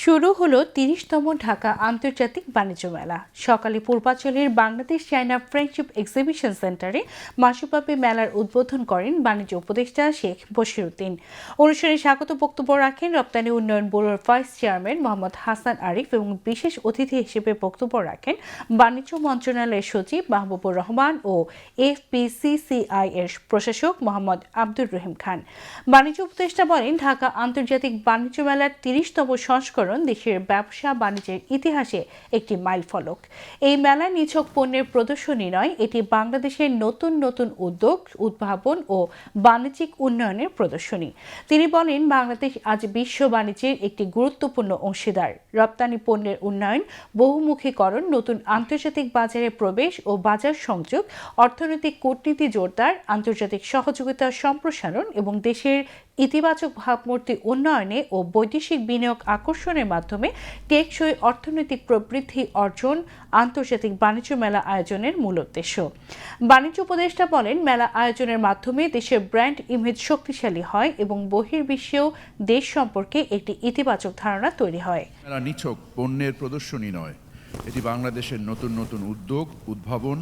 শুরু হলো ৩০তম ঢাকা আন্তর্জাতিক বাণিজ্য মেলা। সকালে পূর্বাঞ্চলের বাংলাদেশ চায়না ফ্রেন্ডশিপ এক্সিবিশন সেন্টারে মাসব্যাপী মেলার উদ্বোধন করেন বাণিজ্য উপদেষ্টা শেখ বশিরউদ্দিন। অনুষ্ঠানে স্বাগত বক্তব্য রাখেন রপ্তানি উন্নয়ন ব্যুরোর ভাইস চেয়ারম্যান মোহাম্মদ হাসান আরিফ এবং বিশেষ অতিথি হিসেবে বক্তব্য রাখেন বাণিজ্য মন্ত্রণালয়ের সচিব মাহবুবুর রহমান ও এফবিসিসিআই এর প্রশাসক মোহাম্মদ আব্দুর রহিম খান। বাণিজ্য উপদেষ্টা বলেন, ঢাকা আন্তর্জাতিক বাণিজ্য মেলার ৩০তম সংস্করণ দেশের ব্যবসা বাণিজ্যের ইতিহাসে একটি মাইলফলক। এই মেলা নিছক পণ্যের প্রদর্শনী নয়, এটি বাংলাদেশের নতুন নতুন উদ্যোগ, উদ্ভাবন ও বাণিজ্যিক উন্নয়নের প্রদর্শনী। তিনি বলেন, বাংলাদেশ আজ বিশ্ব বাণিজ্যের একটি গুরুত্বপূর্ণ অংশীদার। রপ্তানি পণ্যের উন্নয়ন, বহুমুখীকরণ, নতুন আন্তর্জাতিক বাজারে প্রবেশ ও বাজার সংযোগ, অর্থনৈতিক কূটনীতি জোরদার, আন্তর্জাতিক সহযোগিতা সম্প্রসারণ এবং দেশের ইতিবাচক ভাবমূর্তি উন্নয়নে ও বৈদেশিক বিনিয়োগ আকর্ষণের মাধ্যমে টেকসই অর্থনৈতিক প্রবৃদ্ধি অর্জন আন্তর্জাতিক বাণিজ্য মেলা আয়োজনের মূল উদ্দেশ্য। বাণিজ্য উপদেষ্টা বলেন, মেলা আয়োজনের মাধ্যমে দেশের ব্র্যান্ড ইমেজ শক্তিশালী হয় এবং বহির্বিশ্বেও দেশ সম্পর্কে একটি ইতিবাচক ধারণা তৈরি হয়। মেলা নিছক পণ্যের প্রদর্শনী নয়, এটি বাংলাদেশের নতুন নতুন উদ্যোগ, উদ্ভাবন,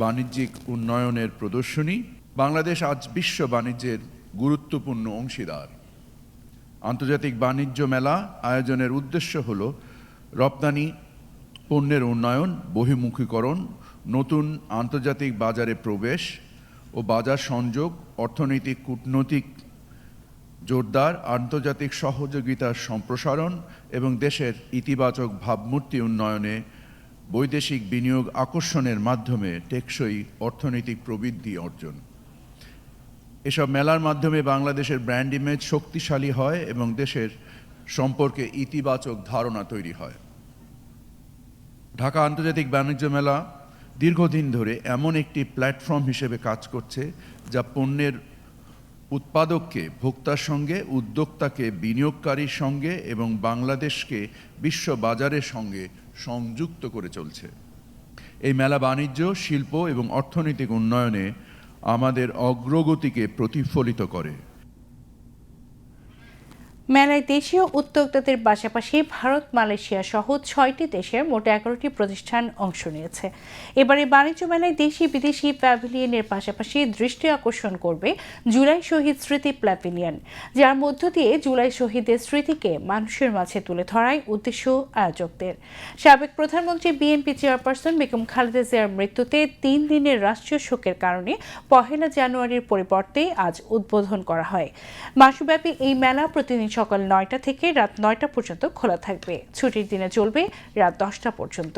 বাণিজ্যিক উন্নয়নের প্রদর্শনী। বাংলাদেশ আজ বিশ্ব বাণিজ্যের গুরুত্বপূর্ণ অংশীদার। আন্তর্জাতিক বাণিজ্য মেলা আয়োজনের উদ্দেশ্য হল রপ্তানি পণ্যের উন্নয়ন, বহির্মুখীকরণ, নতুন আন্তর্জাতিক বাজারে প্রবেশ ও বাজার সংযোগ, অর্থনৈতিক কূটনৈতিক জোরদার, আন্তর্জাতিক সহযোগিতার সম্প্রসারণ এবং দেশের ইতিবাচক ভাবমূর্তি উন্নয়নে বৈদেশিক বিনিয়োগ আকর্ষণের মাধ্যমে টেকসই অর্থনৈতিক প্রবৃদ্ধি অর্জন। এসব মেলার মাধ্যমে বাংলাদেশের ব্র্যান্ড ইমেজ শক্তিশালী হয় এবং দেশের সম্পর্কে ইতিবাচক ধারণা তৈরি হয়। ঢাকা আন্তর্জাতিক বাণিজ্য মেলা দীর্ঘদিন ধরে এমন একটি প্ল্যাটফর্ম হিসেবে কাজ করছে যা পণ্যের উৎপাদককে ভোক্তার সঙ্গে, উদ্যোক্তাকে বিনিয়োগকারীর সঙ্গে এবং বাংলাদেশকে বিশ্ব বাজারের সঙ্গে সংযুক্ত করে চলছে। এই মেলা বাণিজ্য, শিল্প এবং অর্থনৈতিক উন্নয়নে আমাদের অগ্রগতিকে প্রতিফলিত করে। মেলায় দেশীয় উদ্যোক্তাদের পাশাপাশি ভারত, মালয়েশিয়া সহ ৬টি দেশের মোট ১১টি প্রতিষ্ঠান অংশ নিয়েছে। এবারে বাণিজ্য মেলায় দেশি বিদেশি প্যাভিলিয়নের পাশাপাশি দৃষ্টি আকর্ষণ করবে জুলাই শহীদ স্মৃতি প্যাভিলিয়ন, যার মধ্য দিয়ে জুলাই শহীদের স্মৃতিকে মানুষের মাঝে তুলে ধরাই উদ্দেশ্য আয়োজকদের। সাবেক প্রধানমন্ত্রী বিএনপি চেয়ারপারসন বেগম খালেদা জিয়ার মৃত্যুতে ৩ দিনের রাষ্ট্রীয় শোকের কারণে ১ জানুয়ারির পরিবর্তে আজ উদ্বোধন করা হয়। মাসব্যাপী এই মেলা প্রতিদিন সকাল ৯টা থেকে রাত ৯টা পর্যন্ত খোলা থাকবে। ছুটির দিনে চলবে রাত ১০টা পর্যন্ত।